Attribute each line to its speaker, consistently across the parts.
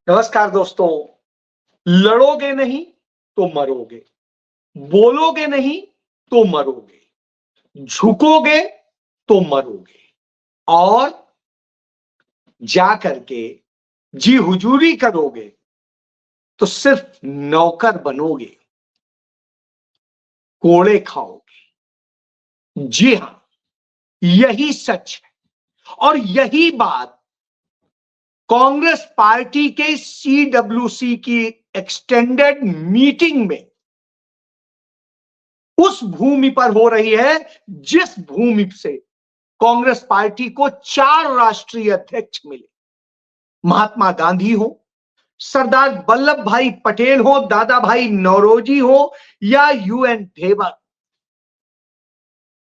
Speaker 1: नमस्कार दोस्तों। लड़ोगे नहीं तो मरोगे, बोलोगे नहीं तो मरोगे, झुकोगे तो मरोगे और जा करके जी हुजूरी करोगे तो सिर्फ नौकर बनोगे, कोड़े खाओगे। जी हां, यही सच है और यही बात कांग्रेस पार्टी के सीडब्ल्यूसी की एक्सटेंडेड मीटिंग में उस भूमि पर हो रही है जिस भूमि से कांग्रेस पार्टी को 4 राष्ट्रीय अध्यक्ष मिले। महात्मा गांधी हो, सरदार वल्लभ भाई पटेल हो, दादा भाई नौरोजी हो या यूएन ठेबर,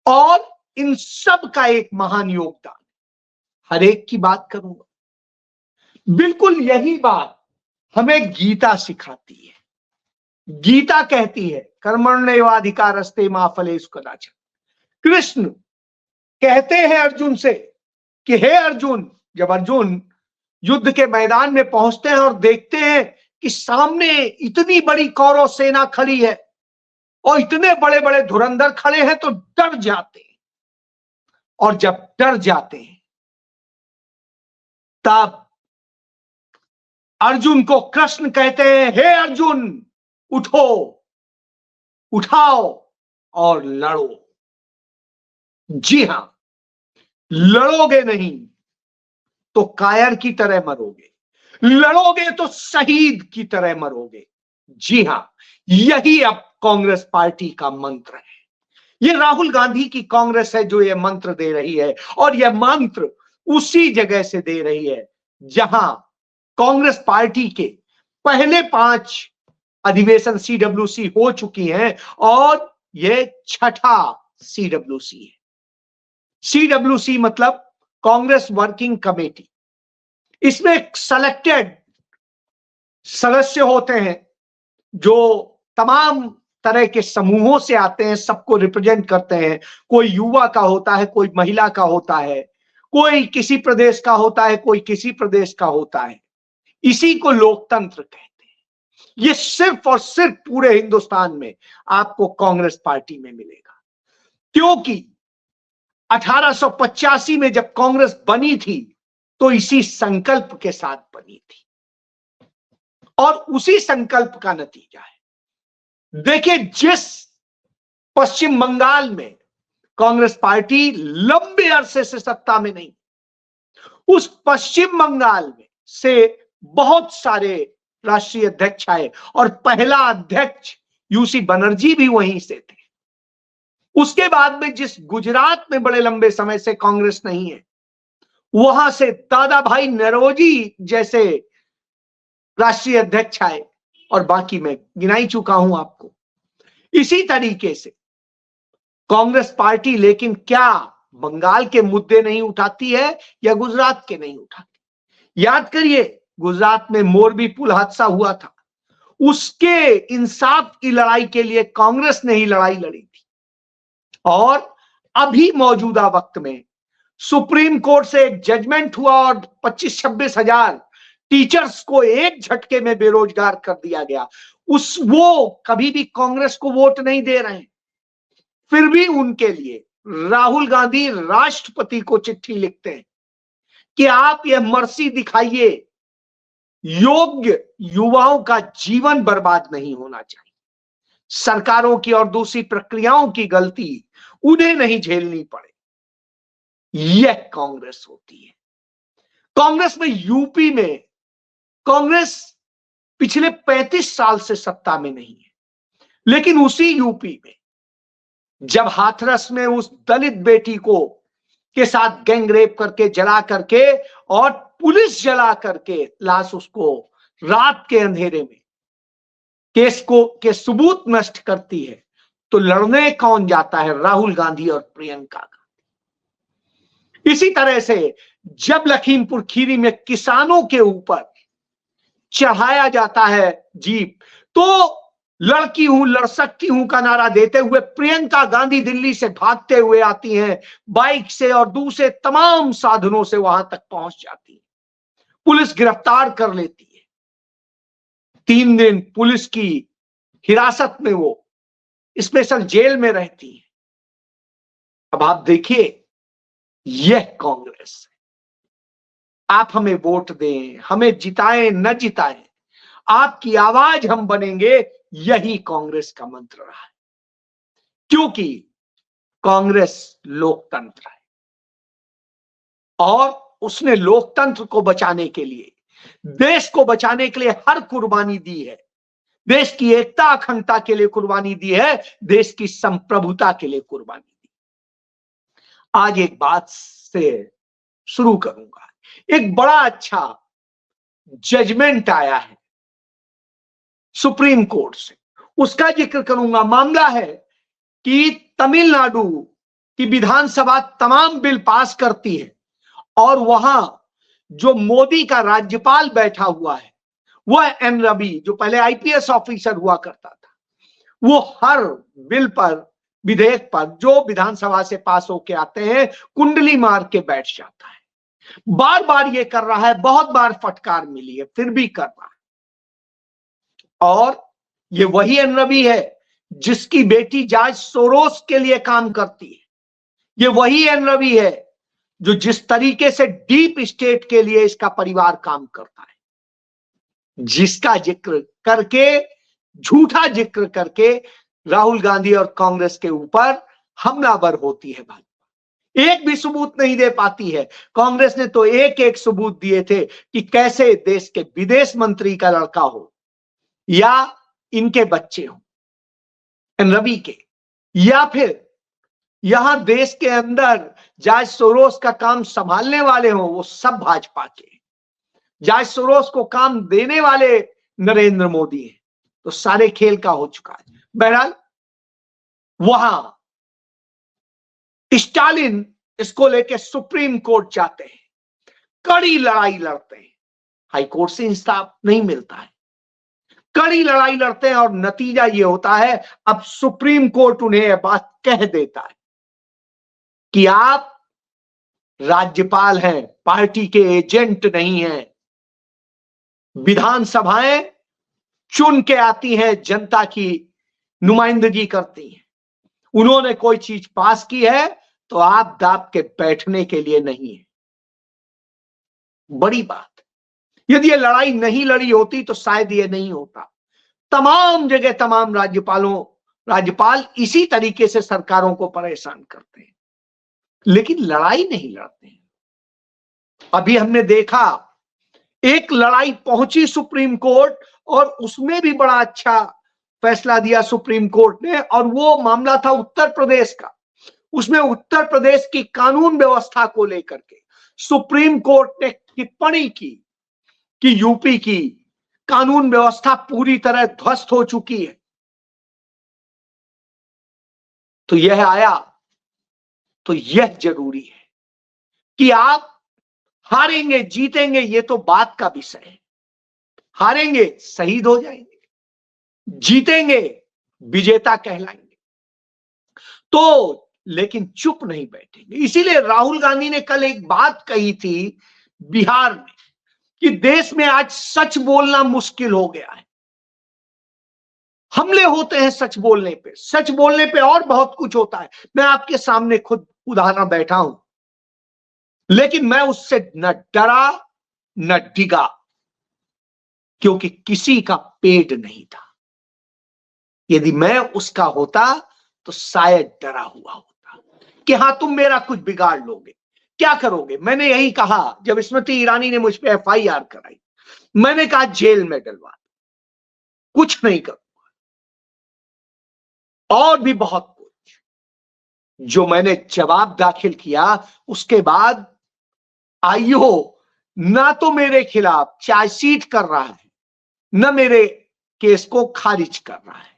Speaker 1: और इन सब का एक महान योगदान। हर एक की बात करूंगा। बिल्कुल यही बात हमें गीता सिखाती है। गीता कहती है कर्मण्येवाधिकारस्ते मा फलेषु कदाचन। कृष्ण कहते हैं अर्जुन से कि हे अर्जुन, जब अर्जुन युद्ध के मैदान में पहुंचते हैं और देखते हैं कि सामने इतनी बड़ी कौरव सेना खड़ी है और इतने बड़े बड़े धुरंधर खड़े हैं तो डर जाते हैं। और जब डर जाते हैं तब अर्जुन को कृष्ण कहते हैं, हे अर्जुन उठो, उठाओ और लड़ो। जी हां, लड़ोगे नहीं तो कायर की तरह मरोगे, लड़ोगे तो शहीद की तरह मरोगे। जी हां, यही अब कांग्रेस पार्टी का मंत्र है। ये राहुल गांधी की कांग्रेस है जो ये मंत्र दे रही है और यह मंत्र उसी जगह से दे रही है जहां कांग्रेस पार्टी के पहले 5 अधिवेशन सीडब्ल्यूसी हो चुकी हैं और यह छठा सीडब्ल्यूसी है। सीडब्ल्यूसी मतलब कांग्रेस वर्किंग कमेटी। इसमें सेलेक्टेड सदस्य होते हैं जो तमाम तरह के समूहों से आते हैं, सबको रिप्रेजेंट करते हैं। कोई युवा का होता है, कोई महिला का होता है, कोई किसी प्रदेश का होता है, कोई किसी प्रदेश का होता है। इसी को लोकतंत्र कहते हैं। ये सिर्फ और सिर्फ पूरे हिंदुस्तान में आपको कांग्रेस पार्टी में मिलेगा, क्योंकि 1885 में जब कांग्रेस बनी थी तो इसी संकल्प के साथ बनी थी और उसी संकल्प का नतीजा है। देखिए, जिस पश्चिम बंगाल में कांग्रेस पार्टी लंबे अरसे से सत्ता में नहीं, उस पश्चिम बंगाल में से बहुत सारे राष्ट्रीय अध्यक्ष आए और पहला अध्यक्ष यूसी बनर्जी भी वहीं से थे। उसके बाद में जिस गुजरात में बड़े लंबे समय से कांग्रेस नहीं है, वहां से दादा भाई नौरोजी जैसे राष्ट्रीय अध्यक्ष आए और बाकी मैं गिना ही चुका हूं आपको। इसी तरीके से कांग्रेस पार्टी लेकिन क्या बंगाल के मुद्दे नहीं उठाती है या गुजरात के नहीं उठाती? याद करिए, गुजरात में मोरबी पुल हादसा हुआ था, उसके इंसाफ की लड़ाई के लिए कांग्रेस ने ही लड़ाई लड़ी थी। और अभी मौजूदा वक्त में सुप्रीम कोर्ट से एक जजमेंट हुआ और 25-26 हजार टीचर्स को एक झटके में बेरोजगार कर दिया गया। वो कभी भी कांग्रेस को वोट नहीं दे रहे हैं, फिर भी उनके लिए राहुल गांधी राष्ट्रपति को चिट्ठी लिखते हैं कि आप यह मर्सी दिखाइए, योग्य युवाओं का जीवन बर्बाद नहीं होना चाहिए। सरकारों की और दूसरी प्रक्रियाओं की गलती उन्हें नहीं झेलनी पड़े। यह कांग्रेस होती है। कांग्रेस में यूपी में कांग्रेस पिछले 35 साल से सत्ता में नहीं है, लेकिन उसी यूपी में जब हाथरस में उस दलित बेटी को के साथ गैंग रेप करके, जला करके और पुलिस जला करके लाश उसको रात के अंधेरे में केस के सबूत नष्ट करती है, तो लड़ने कौन जाता है? राहुल गांधी और प्रियंका गांधी। इसी तरह से जब लखीमपुर खीरी में किसानों के ऊपर चढ़ाया जाता है जीप, तो लड़की हूं, लड़ सकती हूं का नारा देते हुए प्रियंका गांधी दिल्ली से भागते हुए आती हैं, बाइक से और दूसरे तमाम साधनों से वहां तक पहुंच जाती है। पुलिस गिरफ्तार कर लेती है 3 दिन पुलिस की हिरासत में वो स्पेशल जेल में रहती है। अब आप देखिए, यह कांग्रेस है। आप हमें वोट दें, हमें जिताएं न जिताएं, आपकी आवाज हम बनेंगे, यही कांग्रेस का मंत्र रहा है। क्योंकि कांग्रेस लोकतंत्र है और उसने लोकतंत्र को बचाने के लिए, देश को बचाने के लिए हर कुर्बानी दी है। देश की एकता अखंडता के लिए कुर्बानी दी है, देश की संप्रभुता के लिए कुर्बानी दी। आज एक बात से शुरू करूंगा। एक बड़ा अच्छा जजमेंट आया है सुप्रीम कोर्ट से, उसका जिक्र करूंगा। मामला है कि तमिलनाडु की विधानसभा तमाम बिल पास करती है और वहां जो मोदी का राज्यपाल बैठा हुआ है वह एन रवि, जो पहले आईपीएस ऑफिसर हुआ करता था, वो हर बिल पर, विधेयक पर जो विधानसभा से पास होके आते हैं, कुंडली मार के बैठ जाता है। बार बार ये कर रहा है, बहुत बार फटकार मिली है, फिर भी कर रहा है। और ये वही एन रवि है जिसकी बेटी जॉर्ज सोरोस के लिए काम करती है। ये वही एन रवि है जो जिस तरीके से डीप स्टेट के लिए इसका परिवार काम करता है, जिसका जिक्र करके, झूठा जिक्र करके राहुल गांधी और कांग्रेस के ऊपर हमलावर होती है भाजपा। एक भी सबूत नहीं दे पाती है। कांग्रेस ने तो एक एक सबूत दिए थे कि कैसे देश के विदेश मंत्री का लड़का हो या इनके बच्चे हो एन रवि के, या फिर यहां देश के अंदर जॉर्ज सोरोस का काम संभालने वाले हो, वो सब भाजपा के। जॉर्ज सोरोस को काम देने वाले नरेंद्र मोदी हैं। तो सारे खेल का हो चुका है। बहरहाल वहां स्टालिन इसको लेके सुप्रीम कोर्ट जाते हैं, कड़ी लड़ाई लड़ते हैं। हाई कोर्ट से इंसाफ नहीं मिलता है, कड़ी लड़ाई लड़ते हैं और नतीजा ये होता है, अब सुप्रीम कोर्ट उन्हें यह बात कह देता है कि आप राज्यपाल हैं, पार्टी के एजेंट नहीं हैं। विधानसभाएं चुन के आती हैं, जनता की नुमाइंदगी करती हैं। उन्होंने कोई चीज पास की है तो आप दाब के बैठने के लिए नहीं है। बड़ी बात, यदि ये लड़ाई नहीं लड़ी होती तो शायद ये नहीं होता। तमाम जगह तमाम राज्यपाल इसी तरीके से सरकारों को परेशान करते हैं, लेकिन लड़ाई नहीं लड़ते हैं। अभी हमने देखा एक लड़ाई पहुंची सुप्रीम कोर्ट और उसमें भी बड़ा अच्छा फैसला दिया सुप्रीम कोर्ट ने, और वो मामला था उत्तर प्रदेश का। उसमें उत्तर प्रदेश की कानून व्यवस्था को लेकर के सुप्रीम कोर्ट ने टिप्पणी की कि यूपी की कानून व्यवस्था पूरी तरह ध्वस्त हो चुकी है। तो यह आया तो यह जरूरी है कि आप हारेंगे जीतेंगे ये तो बात का विषय है। हारेंगे शहीद हो जाएंगे, जीतेंगे विजेता कहलाएंगे। तो लेकिन चुप नहीं बैठेंगे। इसीलिए राहुल गांधी ने कल एक बात कही थी बिहार में कि देश में आज सच बोलना मुश्किल हो गया है। हमले होते हैं सच बोलने पे, सच बोलने पे और बहुत कुछ होता है। मैं आपके सामने खुद उदाहरण बैठा हूं, लेकिन मैं उससे न डरा न डिगा, क्योंकि किसी का पेट नहीं था। यदि मैं उसका होता तो शायद डरा हुआ होता कि हां तुम मेरा कुछ बिगाड़ लोगे, क्या करोगे। मैंने यही कहा जब स्मृति ईरानी ने मुझ पे एफआईआर कराई। मैंने कहा जेल में डलवा दो, कुछ नहीं करूंगा। और भी बहुत कुछ जो मैंने जवाब दाखिल किया, उसके बाद आईओ ना तो मेरे खिलाफ चार्जशीट कर रहा है, न मेरे केस को खारिज कर रहा है।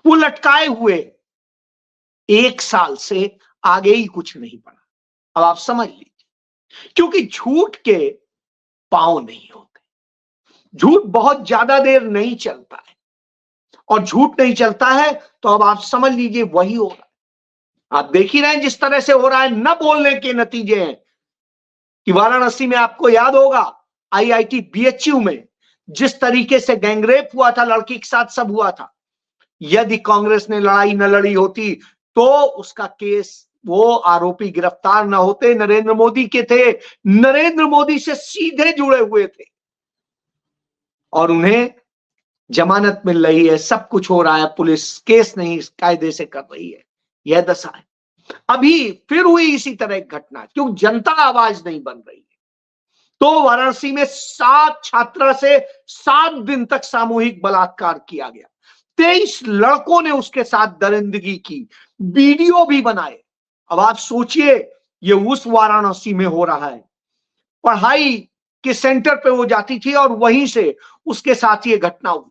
Speaker 1: वो लटकाए हुए 1 साल से आगे ही कुछ नहीं बढ़ा। अब आप समझ लीजिए, क्योंकि झूठ के पांव नहीं होते। झूठ बहुत ज्यादा देर नहीं चलता है, और झूठ नहीं चलता है तो अब आप समझ लीजिए वही हो रहा है। आप देख ही रहे हैं जिस तरह से हो रहा है, न बोलने के नतीजे हैं कि वाराणसी में आपको याद होगा आईआईटी बीएचयू में जिस तरीके से गैंगरेप हुआ था लड़की के साथ, सब हुआ था। यदि कांग्रेस ने लड़ाई न लड़ी होती तो उसका केस, वो आरोपी गिरफ्तार न होते, नरेंद्र मोदी के थे, नरेंद्र मोदी से सीधे जुड़े हुए थे, और उन्हें जमानत मिल रही है, सब कुछ हो रहा है, पुलिस केस नहीं कायदे से कर रही है। यह दशा है। अभी फिर हुई इसी तरह एक घटना, क्यों जनता आवाज नहीं बन रही है। तो वाराणसी में 7 छात्रा से 7 दिन तक सामूहिक बलात्कार किया गया। 23 लड़कों ने उसके साथ दरिंदगी की, वीडियो भी बनाए। अब आप सोचिए, ये उस वाराणसी में हो रहा है, पढ़ाई के सेंटर पे वो जाती थी और वहीं से उसके साथ ये घटना हुई।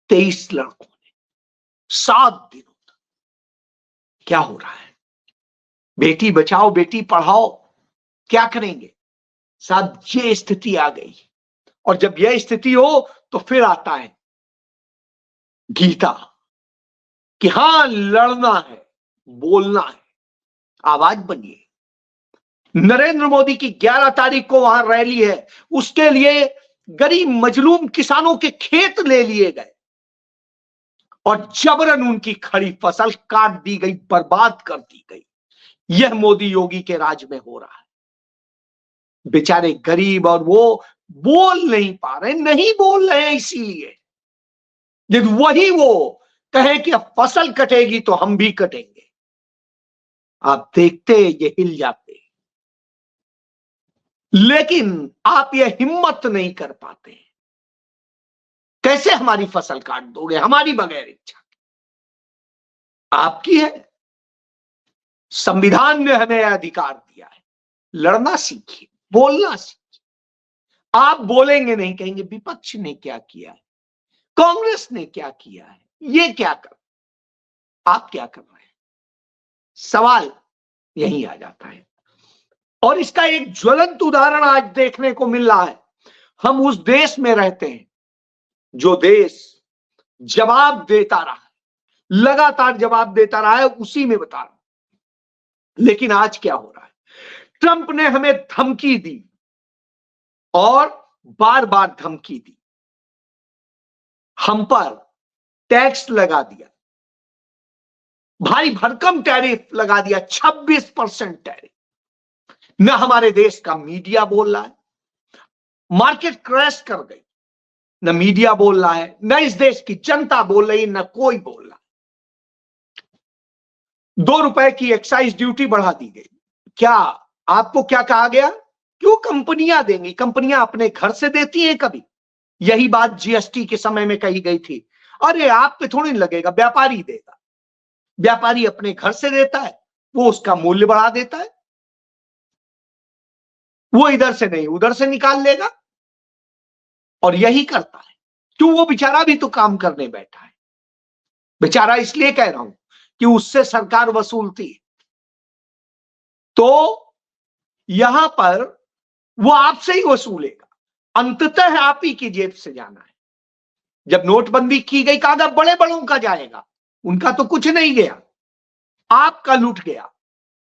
Speaker 1: 23 लड़कों ने 7 दिनों तक। क्या हो रहा है? बेटी बचाओ बेटी पढ़ाओ, क्या करेंगे? साहब ये स्थिति आ गई। और जब यह स्थिति हो तो फिर आता है गीता कि हां लड़ना है, बोलना है, आवाज बनिए। नरेंद्र मोदी की 11 तारीख को वहां रैली है, उसके लिए गरीब मजलूम किसानों के खेत ले लिए गए और जबरन उनकी खड़ी फसल काट दी गई, बर्बाद कर दी गई। यह मोदी योगी के राज में हो रहा है। बेचारे गरीब, और वो बोल नहीं पा रहे, नहीं बोल रहे हैं इसीलिए। यदि वही वो कहे कि अब फसल कटेगी तो हम भी कटेंगे, आप देखते ये हिल जाते। लेकिन आप ये हिम्मत नहीं कर पाते। कैसे हमारी फसल काट दोगे हमारी बगैर इच्छा? आपकी है, संविधान ने हमें अधिकार दिया है। लड़ना सीखिए, बोलना सीखिए। आप बोलेंगे नहीं, कहेंगे विपक्ष ने क्या किया है, कांग्रेस ने क्या किया है, ये क्या कर, आप क्या कर रहे हैं? सवाल यही आ जाता है। और इसका एक ज्वलंत उदाहरण आज देखने को मिल रहा है। हम उस देश में रहते हैं जो देश जवाब देता रहा है, लगातार जवाब देता रहा है, उसी में बता रहा हूं। लेकिन आज क्या हो रहा है? ट्रंप ने हमें धमकी दी और बार बार धमकी दी, हम पर टैक्स लगा दिया, भारी भरकम टैरिफ लगा दिया, 26% टैरिफ। न हमारे देश का मीडिया बोल रहा है, मार्केट क्रैश कर गई, न मीडिया बोल रहा है, न इस देश की जनता बोल रही, न कोई बोल रहा। 2 रुपए की एक्साइज ड्यूटी बढ़ा दी गई। क्या आपको क्या कहा गया? क्यों कंपनियां देंगी? कंपनियां अपने घर से देती हैं कभी? यही बात जीएसटी के समय में कही गई थी। अरे आप पे थोड़ी लगेगा, व्यापारी देगा। व्यापारी अपने घर से देता है, वो उसका मूल्य बढ़ा देता है, वो इधर से नहीं उधर से निकाल लेगा और यही करता है। क्यों? वो बेचारा भी तो काम करने बैठा है। बेचारा इसलिए कह रहा हूं कि उससे सरकार वसूलती है, तो यहां पर वो आपसे ही वसूलेगा, अंततः आप ही की जेब से जाना है। जब नोटबंदी की गई, कहा बड़े बड़ों का जाएगा, उनका तो कुछ नहीं गया, आपका लूट गया,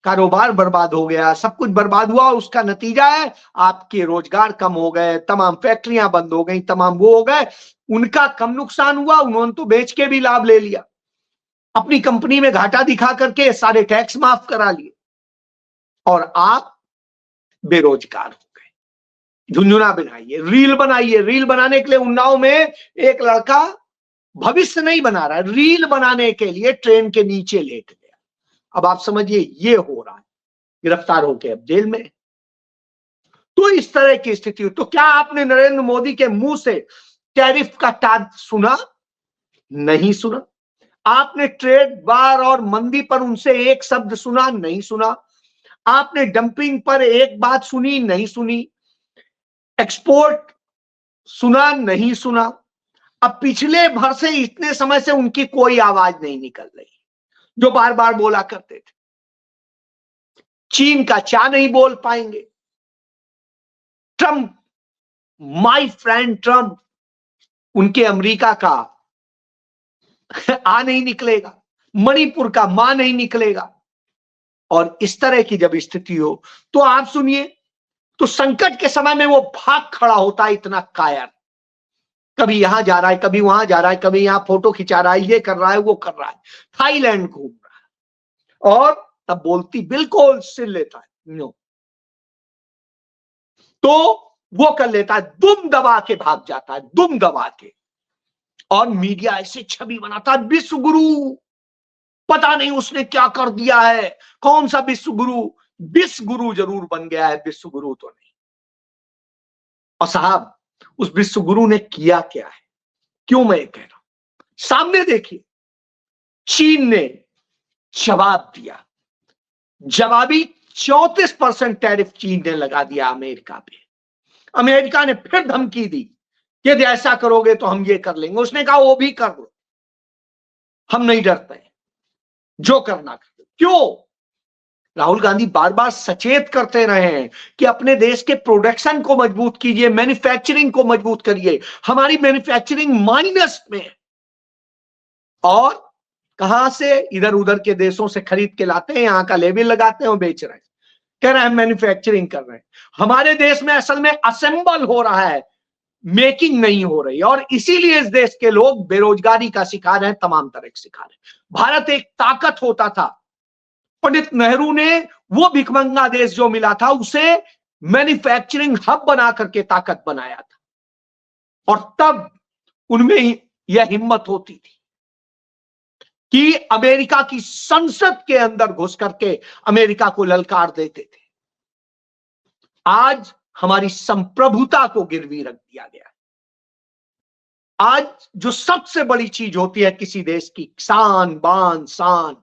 Speaker 1: कारोबार बर्बाद हो गया, सब कुछ बर्बाद हुआ। उसका नतीजा है आपके रोजगार कम हो गए, तमाम फैक्ट्रियां बंद हो गई, तमाम वो हो गए। उनका कम नुकसान हुआ, उन्होंने तो बेच के भी लाभ ले लिया, अपनी कंपनी में घाटा दिखा करके सारे टैक्स माफ करा लिए, और आप बेरोजगार हो गए। झुंझुना बनाइए, रील बनाइए। रील बनाने के लिए उन्नाव में एक लड़का भविष्य नहीं बना रहा है, रील बनाने के लिए ट्रेन के नीचे लेट गया। अब आप समझिए ये हो रहा है, गिरफ्तार होके अब जेल में। तो इस तरह की स्थिति। तो क्या आपने नरेंद्र मोदी के मुंह से टैरिफ का ताज सुना? नहीं सुना। आपने ट्रेड बार और मंदी पर उनसे एक शब्द सुना? नहीं सुना। आपने डंपिंग पर एक बात सुनी? नहीं सुनी। एक्सपोर्ट सुना? नहीं सुना। अब पिछले भर से इतने समय से उनकी कोई आवाज नहीं निकल रही, जो बार बार बोला करते थे। चीन का चा नहीं बोल पाएंगे। ट्रंप, माय फ्रेंड ट्रंप, उनके अमेरिका का आ नहीं निकलेगा, मणिपुर का मां नहीं निकलेगा। और इस तरह की जब स्थिति हो तो आप सुनिए, तो संकट के समय में वो भाग खड़ा होता है, इतना कायर। कभी यहां जा रहा है, कभी वहां जा रहा है, कभी यहां फोटो खिंचा रहा है, ये कर रहा है, वो कर रहा है, थाईलैंड घूम रहा है, और तब बोलती बिल्कुल सिर लेता है, नो, तो वो कर लेता है, दुम दबा के भाग जाता है, दुम दबा के। और मीडिया ऐसे छवि बनाता है, विश्व गुरु, पता नहीं उसने क्या कर दिया है, कौन सा विश्व गुरु। विश्व गुरु जरूर बन गया है, विश्व गुरु तो नहीं। और साहब, उस विश्व गुरु ने किया क्या है, क्यों मैं ये कह रहा हूं, सामने देखिए, चीन ने जवाब दिया, जवाबी 34% टैरिफ चीन ने लगा दिया अमेरिका पे। अमेरिका ने फिर धमकी दी कि यदि ऐसा करोगे तो हम ये कर लेंगे। उसने कहा वो भी कर लो, हम नहीं डरते, जो करना कर। क्यों? राहुल गांधी बार बार सचेत करते रहे हैं कि अपने देश के प्रोडक्शन को मजबूत कीजिए, मैन्युफैक्चरिंग को मजबूत करिए। हमारी मैन्युफैक्चरिंग माइनस में है, और कहां से, इधर उधर के देशों से खरीद के लाते हैं, यहां का लेबल लगाते हैं और बेच रहे हैं, कह रहे हैं मैन्युफैक्चरिंग कर रहे हैं। हमारे देश में असल में असेंबल हो रहा है, मेकिंग नहीं हो रही, और इसीलिए इस देश के लोग बेरोजगारी का शिकार हैं, तमाम तरह के शिकार हैं। भारत एक ताकत होता था, पंडित नेहरू ने वो भिखमंगा देश जो मिला था उसे मैन्युफैक्चरिंग हब बना करके ताकत बनाया था, और तब उनमें यह हिम्मत होती थी कि अमेरिका की संसद के अंदर घुस करके अमेरिका को ललकार देते थे। आज हमारी संप्रभुता को गिरवी रख दिया गया है। आज जो सबसे बड़ी चीज होती है किसी देश की, शान बान शान,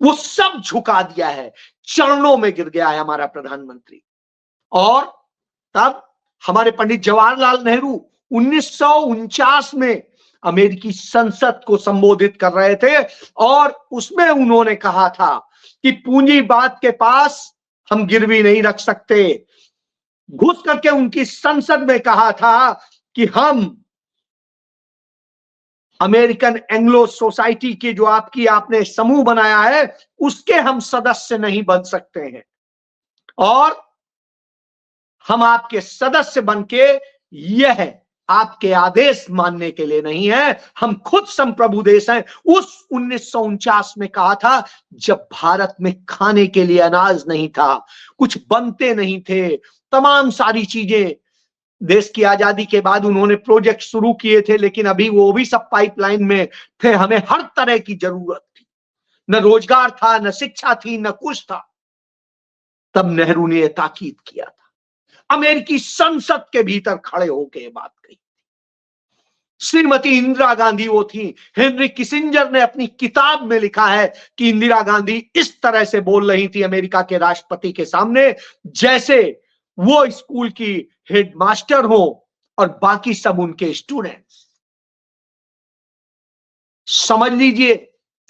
Speaker 1: वो सब झुका दिया है, चरणों में गिर गया है हमारा प्रधानमंत्री। और तब हमारे पंडित जवाहरलाल नेहरू 1949 में अमेरिकी संसद को संबोधित कर रहे थे, और उसमें उन्होंने कहा था कि पूंजीवाद के पास हम गिरवी नहीं रख सकते। घुस करके उनकी संसद में कहा था कि हम अमेरिकन एंग्लो सोसाइटी की जो आपने समूह बनाया है, उसके हम सदस्य नहीं बन सकते हैं, और हम आपके सदस्य बनके यह आपके आदेश मानने के लिए नहीं है, हम खुद संप्रभु देश हैं। उस 1949 में कहा था, जब भारत में खाने के लिए अनाज नहीं था, कुछ बनते नहीं थे, तमाम सारी चीजें देश की आजादी के बाद उन्होंने प्रोजेक्ट शुरू किए थे, लेकिन अभी वो भी सब पाइपलाइन में थे। हमें हर तरह की जरूरत थी, न रोजगार था, न शिक्षा थी, न कुछ था। तब नेहरू ने यह ताकीद किया था, अमेरिकी संसद के भीतर खड़े होकर यह बात कही। श्रीमती इंदिरा गांधी वो थी। हेनरी किसिंजर ने अपनी किताब में लिखा है कि इंदिरा गांधी इस तरह से बोल रही थी अमेरिका के राष्ट्रपति के सामने, जैसे वो स्कूल की हेडमास्टर हो और बाकी सब उनके स्टूडेंट्स। समझ लीजिए,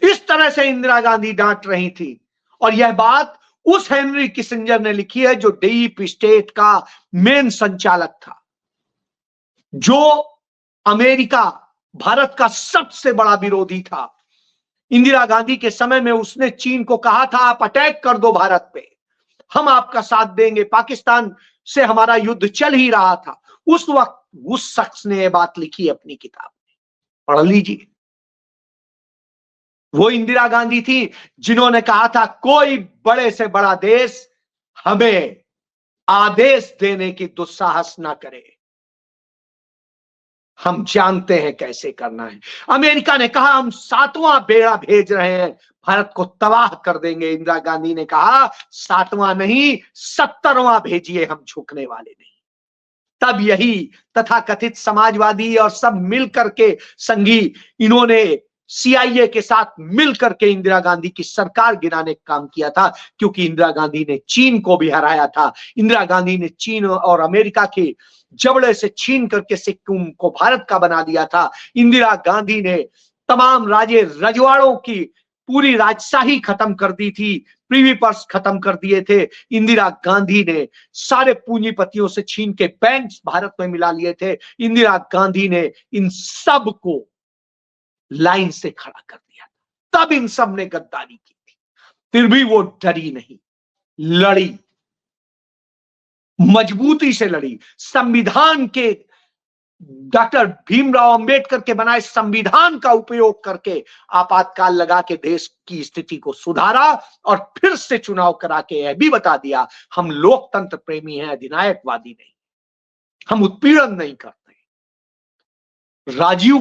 Speaker 1: इस तरह से इंदिरा गांधी डांट रही थी। और यह बात उस हेनरी किसिंजर ने लिखी है जो डीप स्टेट का मेन संचालक था, जो अमेरिका भारत का सबसे बड़ा विरोधी था। इंदिरा गांधी के समय में उसने चीन को कहा था, आप अटैक कर दो भारत पे, हम आपका साथ देंगे। पाकिस्तान से हमारा युद्ध चल ही रहा था उस वक्त। उस शख्स ने यह बात लिखी अपनी किताब में, पढ़ लीजिए। वो इंदिरा गांधी थी जिन्होंने कहा था, कोई बड़े से बड़ा देश हमें आदेश देने की दुस्साहस ना करे, हम जानते हैं कैसे करना है। अमेरिका ने कहा, हम 7वां बेड़ा भेज रहे हैं, भारत को तबाह कर देंगे। इंदिरा गांधी ने कहा, 7वां नहीं 70वां भेजिए, हम झुकने वाले नहीं। तब यही तथाकथित समाजवादी और सब मिलकर के संघी, इन्होंने CIA के साथ मिलकर के इंदिरा गांधी की सरकार गिराने का काम किया था, क्योंकि इंदिरा गांधी ने चीन को भी हराया था। इंदिरा गांधी ने चीन और अमेरिका के जबड़े से छीन करके सिक्किम को भारत का बना दिया था। इंदिरा गांधी ने तमाम राजे रजवाड़ों की पूरी राजशाही खत्म कर दी थी, प्रीवी पर्स खत्म कर दिए थे। इंदिरा गांधी ने सारे पूंजीपतियों से छीन के बैंक भारत में मिला लिए थे। इंदिरा गांधी ने इन सब को लाइन से खड़ा कर दिया, तब इन सब ने गद्दारी की थी। फिर भी वो डरी नहीं, लड़ी। मजबूती से लड़ी, संविधान के, डॉक्टर भीमराव अंबेडकर के बनाए संविधान का उपयोग करके आपातकाल लगा के देश की स्थिति को सुधारा और फिर से चुनाव करा के यह भी बता दिया हम लोकतंत्र प्रेमी हैं, अधिनायकवादी नहीं, हम उत्पीड़न नहीं करते। राजीव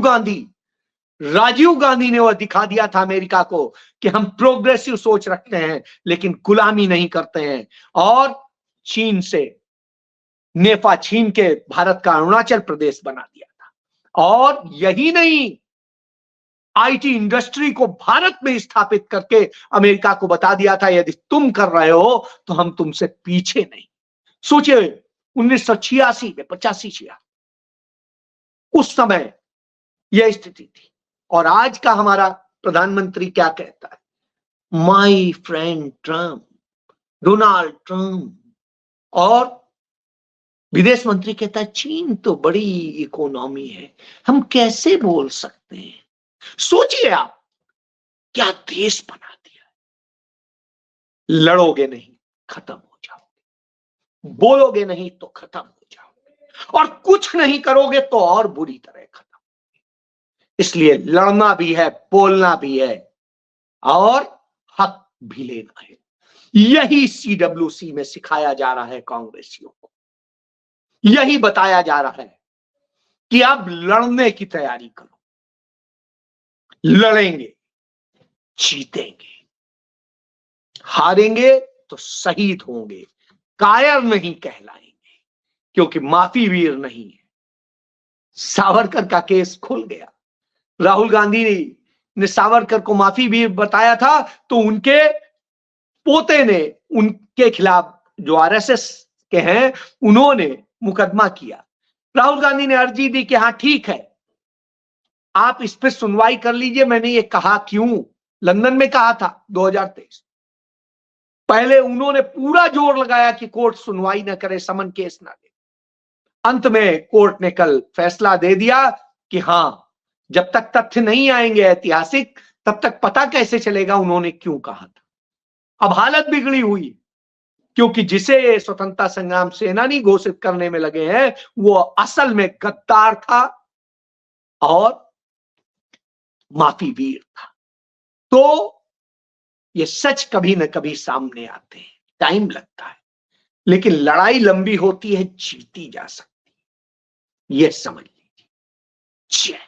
Speaker 1: गांधी ने वह दिखा दिया था अमेरिका को कि हम प्रोग्रेसिव सोच रखते हैं लेकिन गुलामी नहीं करते हैं। और चीन से नेफा छीन के भारत का अरुणाचल प्रदेश बना दिया था। और यही नहीं, आईटी इंडस्ट्री को भारत में स्थापित करके अमेरिका को बता दिया था यदि तुम कर रहे हो तो हम तुमसे पीछे नहीं। सोचिए 1986 में 85 उस समय यह स्थिति थी। और आज का हमारा प्रधानमंत्री क्या कहता है, my friend Trump, Donald Trump. और विदेश मंत्री कहता है चीन तो बड़ी इकोनॉमी है, हम कैसे बोल सकते हैं। सोचिए आप क्या देश बना दिया। लड़ोगे नहीं खत्म हो जाओगे, बोलोगे नहीं तो खत्म हो जाओगे, और कुछ नहीं करोगे तो और बुरी तरह खत्म। इसलिए लड़ना भी है, बोलना भी है और हक भी लेना है। यही CWC में सिखाया जा रहा है कांग्रेसियों को, यही बताया जा रहा है कि अब लड़ने की तैयारी करो। लड़ेंगे, जीतेंगे, हारेंगे तो शहीद होंगे, कायर नहीं कहलाएंगे, क्योंकि माफी वीर नहीं है। सावरकर का केस खुल गया। राहुल गांधी ने सावरकर को माफी वीर बताया था तो उनके पोते ने उनके खिलाफ, जो आरएसएस के हैं, उन्होंने मुकदमा किया। राहुल गांधी ने अर्जी दी कि हां ठीक है, आप इस पर सुनवाई कर लीजिए। मैंने ये कहा क्यों, लंदन में कहा था 2023। पहले उन्होंने पूरा जोर लगाया कि कोर्ट सुनवाई न करे, समन केस ना दे। अंत में कोर्ट ने कल फैसला दे दिया कि हां, जब तक तथ्य नहीं आएंगे ऐतिहासिक, तब तक पता कैसे चलेगा उन्होंने क्यों कहा था। अब हालत बिगड़ी हुई, क्योंकि जिसे स्वतंत्रता संग्राम सेनानी घोषित करने में लगे हैं वो असल में गद्दार था और माफी वीर था। तो ये सच कभी न कभी सामने आते हैं, टाइम लगता है, लेकिन लड़ाई लंबी होती है, जीती जा सकती है, यह समझ लीजिए। जय